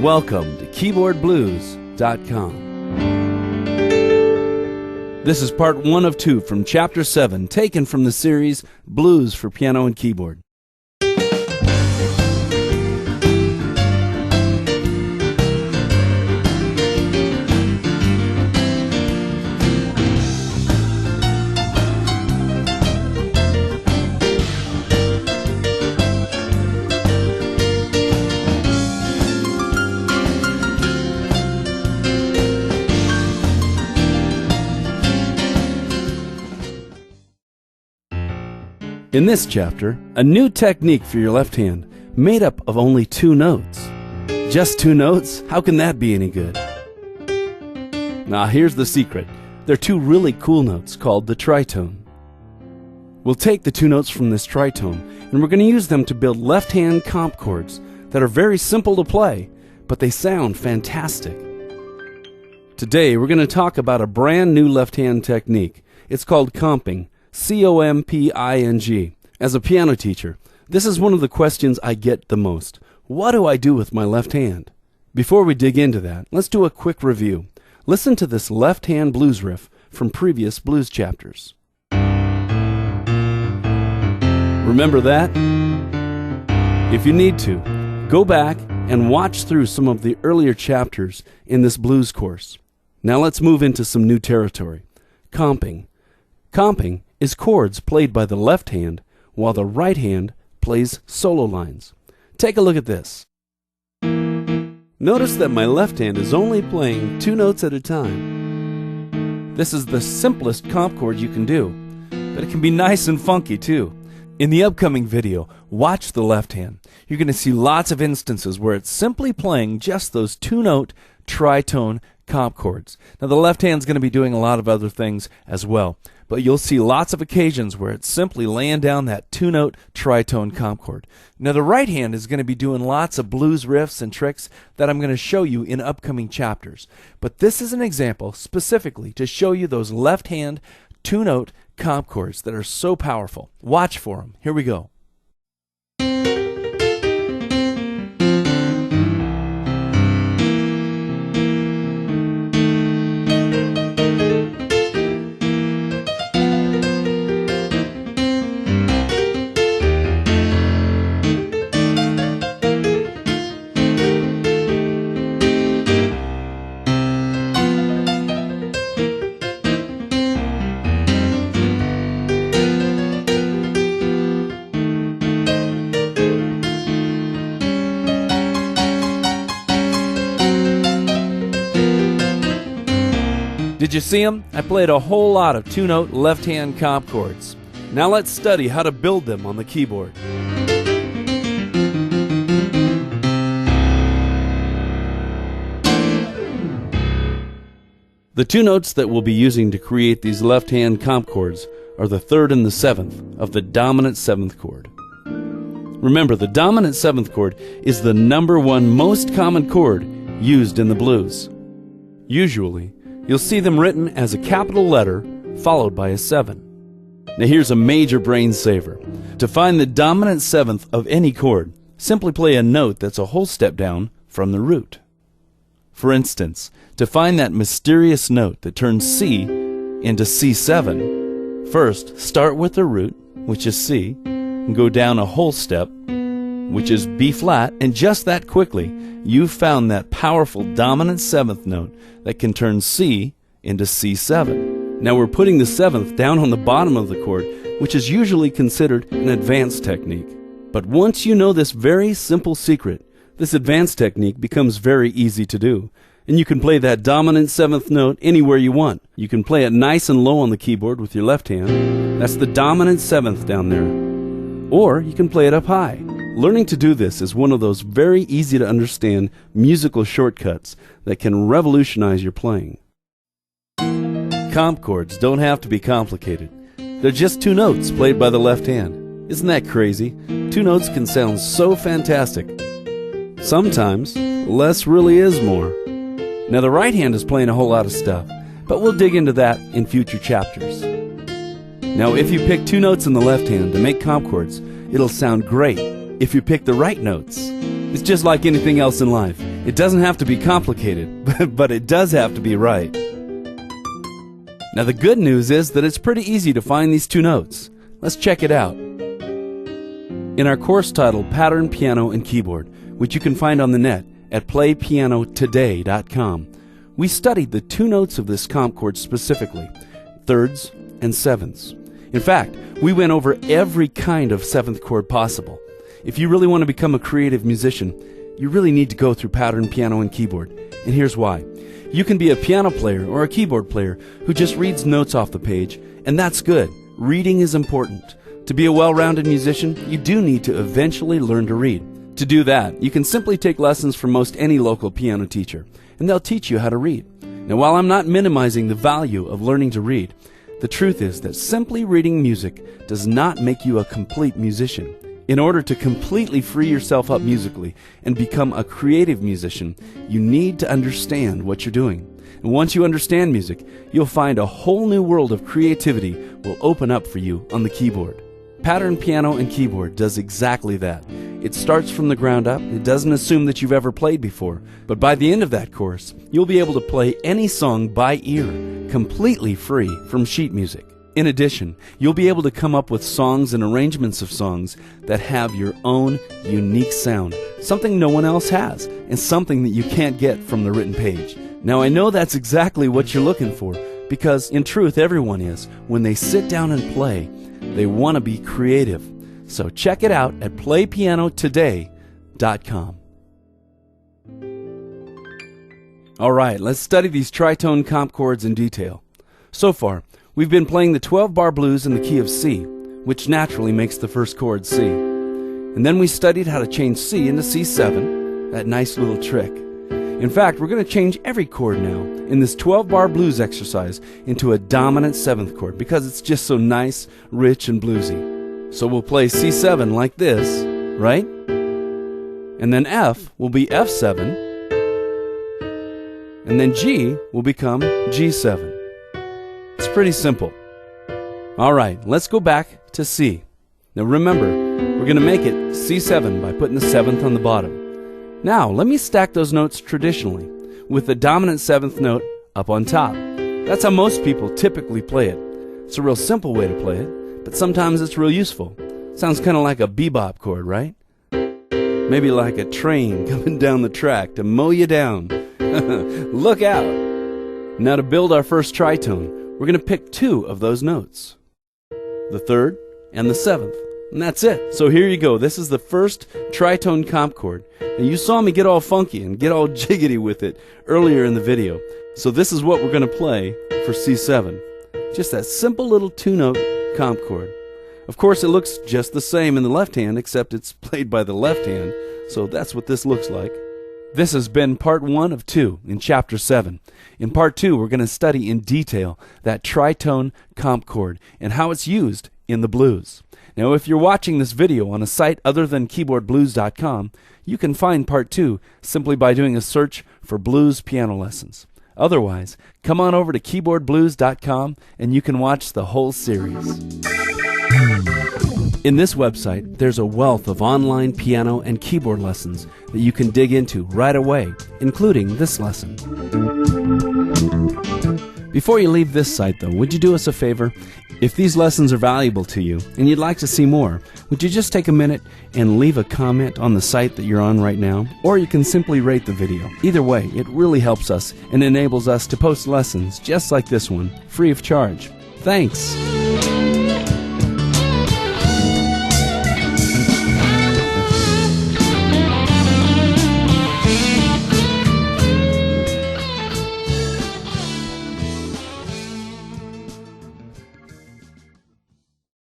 Welcome to KeyboardBlues.com. This is part 1 of 2 from Chapter 7, taken from the series Blues for Piano and Keyboard. In this chapter, a new technique for your left hand, made up of only 2 notes. Just 2 notes? How can that be any good? Now here's the secret. They're 2 really cool notes called the tritone. We'll take the 2 notes from this tritone, and we're going to use them to build left-hand comp chords that are very simple to play, but they sound fantastic. Today, we're going to talk about a brand new left-hand technique. It's called comping. C-O-M-P-I-N-G. As a piano teacher, this is one of the questions I get the most. What do I do with my left hand? Before we dig into that, let's do a quick review. Listen to this left-hand blues riff from previous blues chapters. Remember that? If you need to, go back and watch through some of the earlier chapters in this blues course. Now let's move into some new territory. Comping. Comping is chords played by the left hand while the right hand plays solo lines. Take a look at this. Notice that my left hand is only playing 2 notes at a time. This is the simplest comp chord you can do, but it can be nice and funky too. In the upcoming video, watch the left hand. You're going to see lots of instances where it's simply playing just those 2-note tritone comp chords. Now the left hand's going to be doing a lot of other things as well, but you'll see lots of occasions where it's simply laying down that 2-note tritone comp chord. Now the right hand is going to be doing lots of blues riffs and tricks that I'm going to show you in upcoming chapters. But this is an example specifically to show you those left hand 2-note comp chords that are so powerful. Watch for them. Here we go. Did you see them? I played a whole lot of 2-note left-hand comp chords. Now let's study how to build them on the keyboard. The 2 notes that we'll be using to create these left-hand comp chords are the 3rd and the 7th of the dominant 7th chord. Remember, the dominant 7th chord is the #1 most common chord used in the blues. Usually, you'll see them written as a capital letter followed by a 7. Now here's a major brain saver. To find the dominant 7th of any chord, simply play a note that's a whole step down from the root. For instance, to find that mysterious note that turns C into C7, first start with the root, which is C, and go down a whole step, which is B flat, and just that quickly, you've found that powerful dominant 7th note that can turn C into C7. Now we're putting the 7th down on the bottom of the chord, which is usually considered an advanced technique. But once you know this very simple secret, this advanced technique becomes very easy to do. And you can play that dominant 7th note anywhere you want. You can play it nice and low on the keyboard with your left hand. That's the dominant 7th down there. Or you can play it up high. Learning to do this is one of those very easy to understand musical shortcuts that can revolutionize your playing. Comp chords don't have to be complicated. They're just 2 notes played by the left hand. Isn't that crazy? 2 notes can sound so fantastic. Sometimes, less really is more. Now the right hand is playing a whole lot of stuff, but we'll dig into that in future chapters. Now if you pick 2 notes in the left hand to make comp chords, it'll sound great. If you pick the right notes, it's just like anything else in life. It doesn't have to be complicated, but it does have to be right. Now the good news is that it's pretty easy to find these two notes. Let's check it out. In our course titled Pattern, Piano, and Keyboard, which you can find on the net at PlayPianoTODAY.com, we studied the two notes of this comp chord specifically, thirds and sevenths. In fact, we went over every kind of seventh chord possible. If you really want to become a creative musician, you really need to go through Pattern, Piano, and Keyboard. And here's why. You can be a piano player or a keyboard player who just reads notes off the page, and that's good. Reading is important. To be a well-rounded musician, you do need to eventually learn to read. To do that, you can simply take lessons from most any local piano teacher, and they'll teach you how to read. Now, while I'm not minimizing the value of learning to read, the truth is that simply reading music does not make you a complete musician. In order to completely free yourself up musically and become a creative musician, you need to understand what you're doing. And once you understand music, you'll find a whole new world of creativity will open up for you on the keyboard. Pattern, Piano, and Keyboard does exactly that. It starts from the ground up. It doesn't assume that you've ever played before. But by the end of that course, you'll be able to play any song by ear, completely free from sheet music. In addition, you'll be able to come up with songs and arrangements of songs that have your own unique sound, something no one else has, and something that you can't get from the written page. Now, I know that's exactly what you're looking for, because in truth, everyone is. When they sit down and play, they want to be creative. So check it out at PlayPianoTODAY.com. All right, let's study these tritone comp chords in detail. So far, we've been playing the 12-bar blues in the key of C, which naturally makes the first chord C. And then we studied how to change C into C7, that nice little trick. In fact, we're going to change every chord now in this 12-bar blues exercise into a dominant 7th chord because it's just so nice, rich, and bluesy. So we'll play C7 like this, right? And then F will be F7, and then G will become G7. It's pretty simple. All right, let's go back to C. Now remember, we're going to make it C7 by putting the 7th on the bottom. Now, let me stack those notes traditionally, with the dominant 7th note up on top. That's how most people typically play it. It's a real simple way to play it, but sometimes it's real useful. Sounds kind of like a bebop chord, right? Maybe like a train coming down the track to mow you down. Look out! Now to build our first tritone, we're going to pick two of those notes, the 3rd and the 7th. And that's it. So here you go. This is the first tritone comp chord. And you saw me get all funky and get all jiggity with it earlier in the video. So this is what we're going to play for C7. Just that simple little two-note comp chord. Of course, it looks just the same in the left hand, except it's played by the left hand. So that's what this looks like. This has been part 1 of 2 in Chapter 7. In part 2, we're going to study in detail that tritone comp chord and how it's used in the blues. Now, if you're watching this video on a site other than keyboardblues.com, you can find part 2 simply by doing a search for blues piano lessons. Otherwise, come on over to keyboardblues.com and you can watch the whole series. In this website, there's a wealth of online piano and keyboard lessons that you can dig into right away, including this lesson. Before you leave this site, though, would you do us a favor? If these lessons are valuable to you and you'd like to see more, would you just take a minute and leave a comment on the site that you're on right now? Or you can simply rate the video. Either way, it really helps us and enables us to post lessons just like this one, free of charge. Thanks!